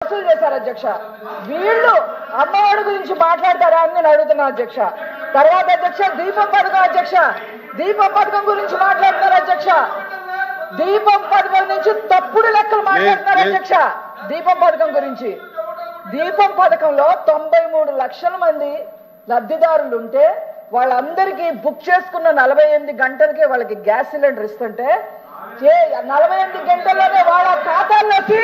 వసూలు చేశారు అధ్యక్ష. వీళ్ళు అమ్మఒడి గురించి మాట్లాడతారా అని నేను అడుగుతున్నా అధ్యక్ష. తర్వాత అధ్యక్ష దీపం పథకం అధ్యక్ష, దీపం పథకం గురించి మాట్లాడుతున్నారు అధ్యక్ష. దీపం పథకం నుంచి తప్పుడు లెక్కలు మాట్లాడుతున్నారు అధ్యక్ష. దీపం పథకం గురించి, దీపం పథకంలో 93 లక్షల మంది లబ్ధిదారులు ఉంటే వాళ్ళందరికీ బుక్ చేసుకున్న 48 గంటలకే వాళ్ళకి గ్యాస్ సిలిండర్ ఇస్తుంటే 48 గంటల్లోనే వాళ్ళ ఖాతాల్లోకి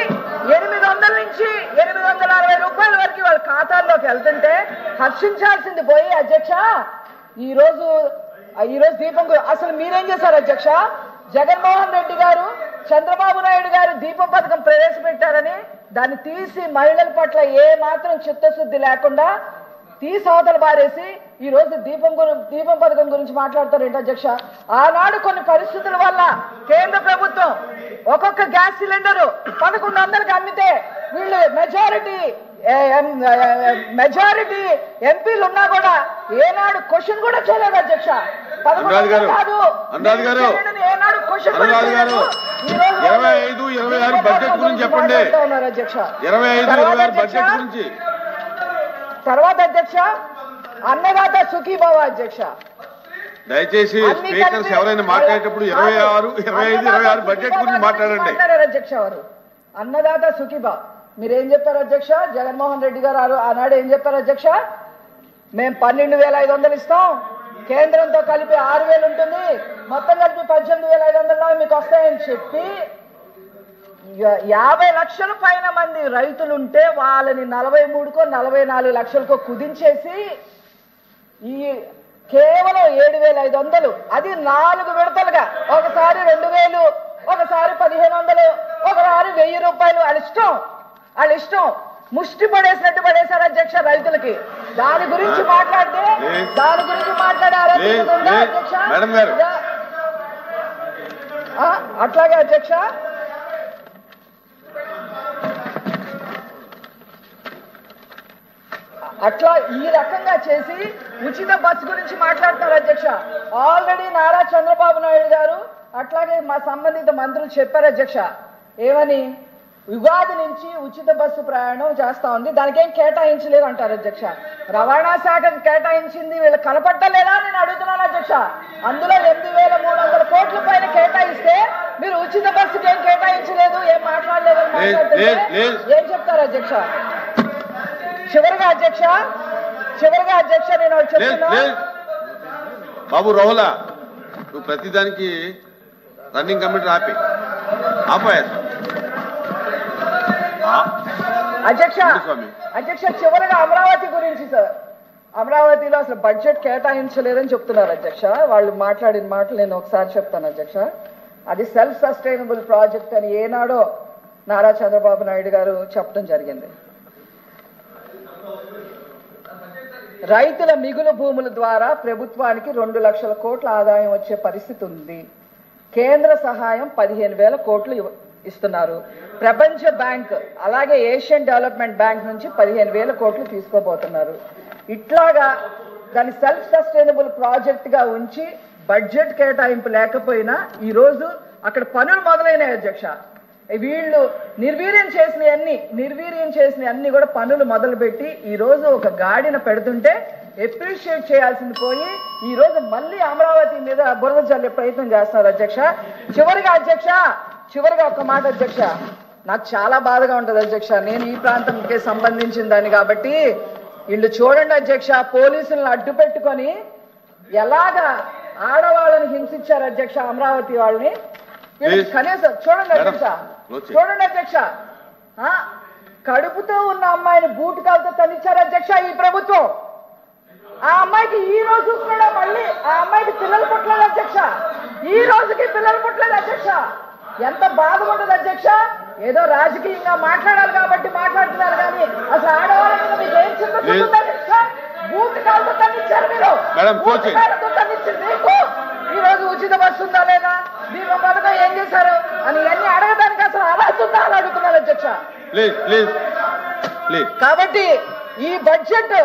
800 నుంచి 860 రూపాయల వరకు వాళ్ళ ఖాతాల్లోకి వెళ్తుంటే హర్షించాల్సింది పోయి అధ్యక్ష ఈరోజు దీపం అసలు మీరేం చేశారు అధ్యక్ష? జగన్మోహన్ రెడ్డి గారు, చంద్రబాబు నాయుడు గారు దీపం పథకం ప్రవేశపెట్టారని దాన్ని తీసి మహిళల పట్ల ఏ మాత్రం చిత్తశుద్ధి లేకుండా తీసి అవతల బారేసి ఈ రోజు దీపం పథకం గురించి మాట్లాడతారు ఏంటి అధ్యక్ష? ఆనాడు కొన్ని పరిస్థితుల వల్ల కేంద్ర ప్రభుత్వం ఒక్కొక్క గ్యాస్ సిలిండర్ 1100కి అమ్మితే వీళ్ళు మెజారిటీ ఎంపీలు ఉన్నా కూడా ఏనాడు క్వశ్చన్ కూడా చేయలేదు అధ్యక్ష. ఏనాడు క్వశ్చన్ తర్వాత అధ్యక్ష అన్నదాత సుఖీభవ అధ్యక్ష. దయచేసి స్పీకర్స్ ఎవరైనా మాట్లాడేటప్పుడు 26, 25, 26 బడ్జెట్ గురించి మాట్లాడండి అధ్యక్ష. వారు అన్నదాత సుఖీభవ మీరేం చెప్పారు అధ్యక్ష? జగన్మోహన్ రెడ్డి గారు ఆనాడు ఏం చెప్పారు అధ్యక్ష? మేము 12,500 ఇస్తాం, కేంద్రంతో కలిపి 6,000 ఉంటుంది, మొత్తం కలిపి 18,500 మీకు వస్తాయని చెప్పి 50 లక్షల పైన మంది రైతులుంటే వాళ్ళని 43కో 44 లక్షలకో కుదించేసి ఈ కేవలం 7,500, అది 4 విడతలుగా, ఒకసారి 2,000, ఒకసారి 1,500, ఒకసారి 1,000 రూపాయలు వాళ్ళ ఇష్టం ముష్టి పడేసినట్టు పడేశారు అధ్యక్ష రైతులకి. దాని గురించి మాట్లాడే అధ్యక్ష. అట్లాగే అధ్యక్ష అట్లా ఈ రకంగా చేసి ఉచిత బస్సు గురించి మాట్లాడతారు అధ్యక్ష. ఆల్రెడీ నారా చంద్రబాబు నాయుడు గారు అట్లాగే మా సంబంధిత మంత్రులు చెప్పారు అధ్యక్ష. ఏమని? ఉగాది నుంచి ఉచిత బస్సు ప్రయాణం చేస్తా ఉంది, దానికి ఏం కేటాయించలేదు అంటారు అధ్యక్ష. రవాణా శాఖకు కేటాయించింది వీళ్ళు కనపట్టలేదా నేను అడుగుతున్నాను అధ్యక్ష. అందులో 8,300 కోట్ల పైన కేటాయిస్తే మీరు ఉచిత బస్సుకి ఏం కేటాయించలేదు, ఏం మాట్లాడలేదు అని మాట్లాడుతుంటే ఏం చెప్తారు అధ్యక్ష? చివరిగా అధ్యక్ష నేను చెప్తున్నా. బాబు రోహలా, నువ్వు ప్రతిదానికి రన్నింగ్ కమిటీ ఆపాయా అధ్యక్ష చివరిగా అమరావతి గురించి సార్, అమరావతిలో అసలు బడ్జెట్ కేటాయించలేదని చెప్తున్నారు అధ్యక్ష. వాళ్ళు మాట్లాడిన మాటలు నేను ఒకసారి చెప్తాను అధ్యక్ష. అది సెల్ఫ్ సస్టైనబుల్ ప్రాజెక్ట్ అని ఏనాడో నారా చంద్రబాబు నాయుడు గారు చెప్పడం జరిగింది. రైతుల మిగులు భూముల ద్వారా ప్రభుత్వానికి 2 లక్షల కోట్ల ఆదాయం వచ్చే పరిస్థితి ఉంది. కేంద్ర సహాయం 15,000 కోట్లు ఇస్తున్నారు. ప్రపంచ బ్యాంక్ అలాగే ఏషియన్ డెవలప్మెంట్ బ్యాంక్ నుంచి 15,000 కోట్లు తీసుకోబోతున్నారు. ఇట్లాగా దాన్ని సెల్ఫ్ సస్టైనబుల్ ప్రాజెక్ట్ గా ఉంచి బడ్జెట్ కేటాయింపు లేకపోయినా ఈరోజు అక్కడ పనులు మొదలైనాయి అధ్యక్ష. వీళ్ళు నిర్వీర్యం చేసిన అన్ని కూడా పనులు మొదలుపెట్టి ఈరోజు ఒక గాడిన పెడుతుంటే అప్రిషియేట్ చేయాల్సింది పోయి ఈరోజు మళ్ళీ అమరావతి మీద బురద చల్లే ప్రయత్నం చేస్తున్నారు అధ్యక్ష. చివరిగా ఒక మాట అధ్యక్ష, నాకు చాలా బాధగా ఉంటుంది అధ్యక్ష. నేను ఈ ప్రాంతంకి సంబంధించిన దాన్ని కాబట్టి వీళ్ళు చూడండి అధ్యక్ష, పోలీసులను అడ్డు పెట్టుకొని ఎలాగా ఆడవాళ్ళని హింసించారు అధ్యక్ష అమరావతి వాళ్ళని. కనీసం చూడండి అధ్యక్ష, కడుపుతో ఉన్న అమ్మాయిని బూటు కాలుతో తనిచ్చారు అధ్యక్ష ఈ ప్రభుత్వం. ఆ అమ్మాయికి ఈ రోజు కూడా మళ్ళీ ఆ అమ్మాయికి పిల్లలు పుట్టలేదు అధ్యక్ష. ఈ రోజుకి పిల్లలు పుట్టలేదు అధ్యక్ష. ఎంత బాధగా ఉంటుంది అధ్యక్ష. ఏదో రాజకీయంగా మాట్లాడాలి కాబట్టి మాట్లాడుతున్నారు కానీ అసలు ఆడవాళ్ళ మీద మీకు ఏం చిన్న అధ్యక్ష. బూటు కాలుతో తనిచ్చారు మీరు. మీకు ఈ రోజు ఉచిత బస్సు ఉందా లేదా, దీపం పథకం ఏం చేశారు అని ఇవన్నీ అడగడానికి అసలు అర్హత ఉందా అని అడుగుతున్నారు అధ్యక్ష. కాబట్టి ఈ బడ్జెట్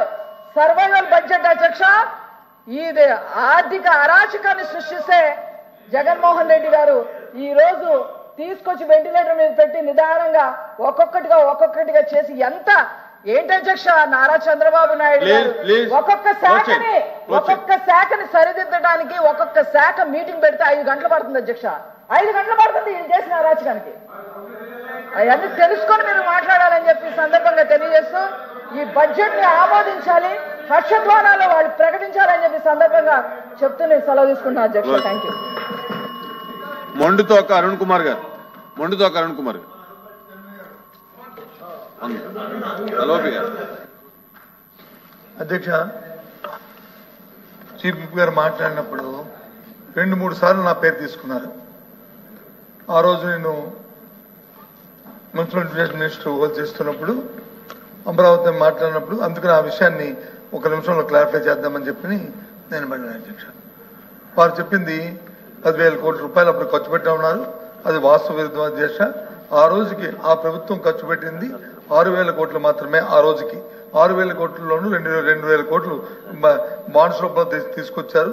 సర్వైవల్ బడ్జెట్ అధ్యక్ష, ఇది ఆర్థిక అరాచకాన్ని సృష్టిస్తే జగన్మోహన్ రెడ్డి గారు ఈ రోజు తీసుకొచ్చి వెంటిలేటర్ మీద పెట్టి నిదానంగా ఒక్కొక్కటిగా చేసి ఎంత ఏంటి అధ్యక్ష నారా చంద్రబాబు నాయుడు గారు ఒక్కొక్క శాఖని సరిదిద్దడానికి ఒక్కొక్క శాఖ మీటింగ్ పెడితే 5 గంటలు పడుతుంది అధ్యక్ష. 5 గంటలు పడుతుంది ఈయన చేసిన అరాచకానికి. అవన్నీ తెలుసుకొని మీరు మాట్లాడాలని చెప్పి సందర్భంగా తెలియజేస్తూ ఈ బడ్జెట్ ని ఆమోదించాలి, హర్షధ్వానాలు వాళ్ళు ప్రకటించాలని చెప్పి సందర్భంగా చెప్తూ నేను సెలవు తీసుకుంటున్నా అధ్యక్ష. Thank you. మొండుతోక అరుణ్ కుమార్ గారు. అధ్యక్ష, చీఫ్ విప్ గారు మాట్లాడినప్పుడు 2-3 సార్లు నా పేరు తీసుకున్నారు. ఆ రోజు నేను మున్సిపల్ ఎడ్యుకేషన్ మినిస్టర్ హోల్డ్ చేస్తున్నప్పుడు అమరావతి మాట్లాడినప్పుడు అందుకని ఆ విషయాన్ని 1 నిమిషంలో క్లారిఫై చేద్దామని చెప్పి నేను పడిన అధ్యక్ష. వారు చెప్పింది 10,000 కోట్ల రూపాయలు అప్పుడు ఖర్చు పెట్టా ఉన్నారు. అది వాస్తవ విరుద్ధం అధ్యక్ష. ఆ రోజుకి ఆ ప్రభుత్వం ఖర్చు పెట్టింది 6,000 కోట్లు మాత్రమే. ఆ రోజుకి 6,000 కోట్లలోనూ 2,000 కోట్లు బాండ్స్ రూపంలో తీసుకొచ్చారు.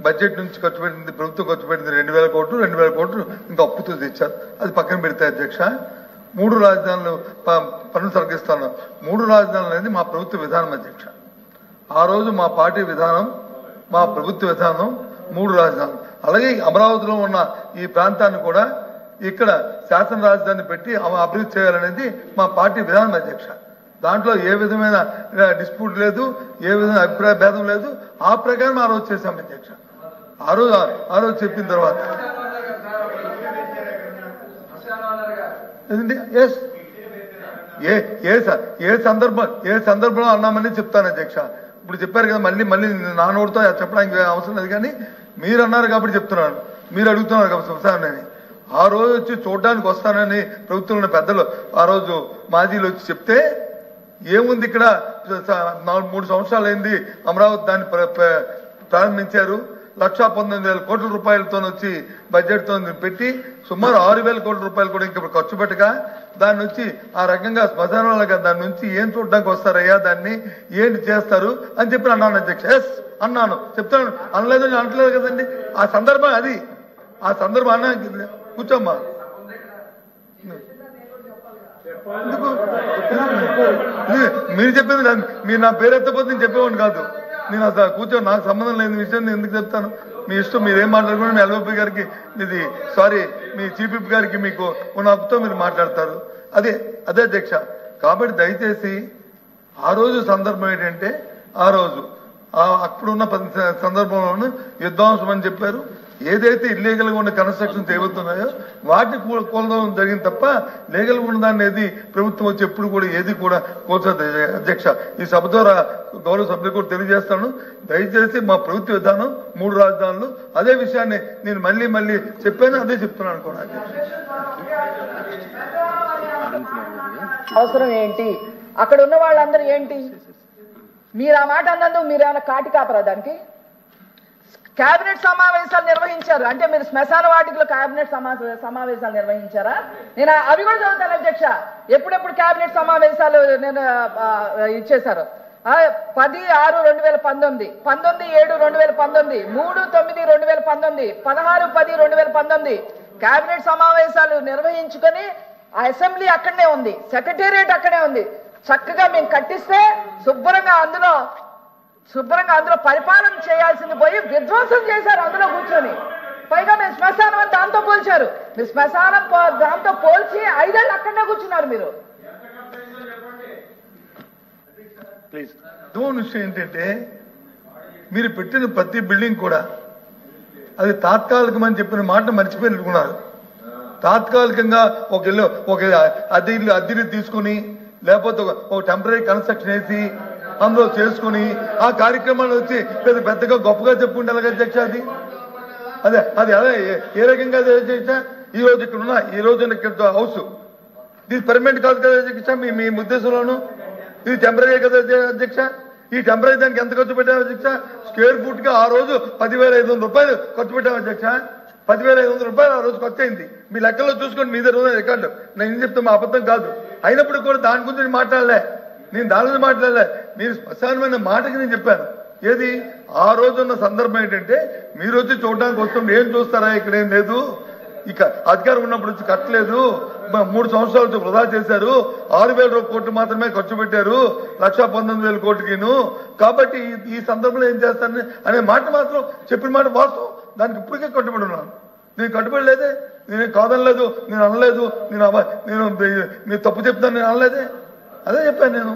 బడ్జెట్ నుంచి ఖర్చు పెట్టింది ప్రభుత్వం ఖర్చు పెట్టింది 2,000 కోట్లు, 2,000 కోట్లు ఇంకా అప్పుతో తెచ్చారు. అది పక్కన పెడితే అధ్యక్ష 3 రాజధానులు పన్నులు తొలగిస్తాను. 3 రాజధానులు అనేది మా ప్రభుత్వ విధానం అధ్యక్ష. ఆ రోజు మా పార్టీ విధానం, మా ప్రభుత్వ విధానం 3 రాజధానులు. అలాగే అమరావతిలో ఉన్న ఈ ప్రాంతాన్ని కూడా ఇక్కడ శాసన రాజధాని పెట్టి అభివృద్ధి చేయాలనేది మా పార్టీ విధానం అధ్యక్ష. దాంట్లో ఏ విధమైన డిస్ప్యూట్ లేదు, ఏ విధమైన అభిప్రాయ భేదం లేదు. ఆ ప్రకారం ఆ రోజు చేశాం అధ్యక్ష. ఆ రోజు చెప్పిన తర్వాత ఏ సందర్భంలో అన్నామని చెప్తాను అధ్యక్ష. ఇప్పుడు చెప్పారు కదా, మళ్ళీ నా నోటితో చెప్పడానికి అవసరం లేదు. కానీ మీరు అన్నారు కాబట్టి చెప్తున్నాను, మీరు అడుగుతున్నారు కాబట్టి వస్తానని. ఆ రోజు వచ్చి చూడడానికి వస్తానని ప్రభుత్వంలో పెద్దలు ఆ రోజు మాజీలు వచ్చి చెప్తే ఏముంది ఇక్కడ 3 సంవత్సరాలు అయింది అమరావతి దాన్ని ప్రారంభించారు. 1,19,000 కోట్ల రూపాయలతో వచ్చి బడ్జెట్ తో పెట్టి సుమారు 6,000 కోట్ల రూపాయలు కూడా ఇంకా ఖర్చు పెట్టగా దాన్ని వచ్చి ఆ రకంగా శ్మశానాలుగా దాని నుంచి ఏం చూడడానికి వస్తారయ్యా, దాన్ని ఏంటి చేస్తారు అని చెప్పి అన్నాను అధ్యక్ష. అన్నాను, చెప్తాను, అనలేదు అనట్లేదు కదండి. ఆ సందర్భం అది, ఆ సందర్భం అన్నా. కూర్చోమ్మా, మీరు చెప్పింది మీరు నా పేరు ఎత్తపోతే నేను చెప్పేవాడిని కాదు. నేను అసలు కూర్చొని నాకు సంబంధం లేని విషయం నేను ఎందుకు చెప్తాను? మీ ఇష్టం, మీరేం మాట్లాడుకున్నా మీ ఎల్ఓపీ గారికి మీ చీఫ్ విప్ గారికి మీకు ఉన్న హక్కుతో మీరు మాట్లాడతారు. అదే అధ్యక్ష. కాబట్టి దయచేసి ఆ రోజు సందర్భం ఏంటంటే ఆ రోజు అప్పుడున్న సందర్భంలోనూ యుద్ధాంశం అని చెప్పారు. ఏదైతే ఇల్లీగల్ గా ఉన్న కన్స్ట్రక్షన్స్ ఏవవుతున్నాయో వాటిని కూలడం జరిగింది తప్ప లీగల్ గా ఉన్నదాన్ని ప్రభుత్వం వచ్చి ఎప్పుడు కూడా ఏది కూడా కూర్చోదు అధ్యక్ష. ఈ సభ ద్వారా గౌరవ సభ్యులు కూడా తెలియజేస్తాను, దయచేసి మా ప్రభుత్వ విధానం 3 రాజధానులు. అదే విషయాన్ని నేను మళ్ళీ చెప్పాను, అదే చెప్తున్నాను కూడా. అవసరం ఏంటి, అక్కడ ఉన్న వాళ్ళందరూ ఏంటి, మీరు ఆ మాట అన్నందుకు మీరు ఏమైనా కాటి కాపరా? దానికి కేబినెట్ సమావేశాలు నిర్వహించారు అంటే మీరు శ్మశాన వాటికలో కేబినెట్ సమావేశాలు నిర్వహించారా? నేను అవి కూడా చదువుతాను అధ్యక్ష. ఎప్పుడెప్పుడు కేబినెట్ సమావేశాలు నేను ఇచ్చేశారు? 10/6/2019, 19/7/2019, 3/9/2019, 16/10/2019 కేబినెట్ సమావేశాలు నిర్వహించుకొని ఆ అసెంబ్లీ అక్కడనే ఉంది, సెక్రటేరియట్ అక్కడే ఉంది. చక్కగా మేము కట్టిస్తే శుభ్రంగా అందులో పరిపాలన చేయాల్సింది పోయి విధ్వంసం చేశారు అందులో కూర్చొని. పైగా మీరు శ్మశానం అని దాంతో పోల్చారు. మీరు శ్మశానం దాంతో పోల్చి 5 ఏళ్ళు అక్కడనే కూర్చున్నారు మీరు. విషయం ఏంటంటే మీరు పెట్టిన ప్రతి బిల్డింగ్ కూడా అది తాత్కాలికం అని చెప్పిన మాట మర్చిపోయినట్టుకున్నారు. తాత్కాలికంగా ఒక అద్దెని తీసుకుని లేకపోతే ఒక టెంపరీ కన్స్ట్రక్షన్ వేసి అందులో చేసుకుని ఆ కార్యక్రమాలు వచ్చి పెద్దగా గొప్పగా చెప్పుకుంటే అధ్యక్ష. అది అదే ఏ రకంగా అధ్యక్ష? ఈ రోజు ఇక్కడ ఉన్న ఇక్కడ హౌస్ ఇది పర్మనెంట్ కాదు కదా అధ్యక్ష? మీ ఉద్దేశంలోను ఇది టెంపరీ కదా అధ్యక్ష? ఈ టెంపరీ దానికి ఎంత ఖర్చు పెట్టాము అధ్యక్ష? స్క్వేర్ ఫుట్ గా ఆ రోజు 10,500 రూపాయలు ఖర్చు పెట్టాము అధ్యక్ష. 10,500 రూపాయలు ఆ రోజు ఖర్చు అయింది. మీ లెక్కల్లో చూసుకోండి, మీ దగ్గర రికార్డు. నేను ఏం చెప్తాను, మా అబద్ధం కాదు. అయినప్పుడు కూడా దాని గురించి మాట్లాడలే, నేను దాని గురించి మాట్లాడలే. మీరు స్పష్టమైన మాటకి నేను చెప్పాను. ఏది ఆ రోజున్న సందర్భం ఏంటంటే మీరు వచ్చి చూడడానికి వస్తుంటే ఏం చూస్తారా, ఇక్కడ ఏం లేదు, ఇక అధికారం ఉన్నప్పుడు వచ్చి కట్టలేదు, 3 సంవత్సరాలు వృధా చేశారు, 6,000 కోట్లు మాత్రమే ఖర్చు పెట్టారు 1,19,000 కోట్లకిను. కాబట్టి ఈ సందర్భంలో ఏం చేస్తారని అనే మాట మాత్రం చెప్పిన మాట వాస్తవం. దానికి ఇప్పటికే కట్టుబడి ఉన్నాను. నేను కట్టుబడి లేదే, నేను కాదనలేదు, నేను అనలేదు, నేను మీరు తప్పు చెప్తాను నేను అనలేదే, అదే చెప్పాను నేను.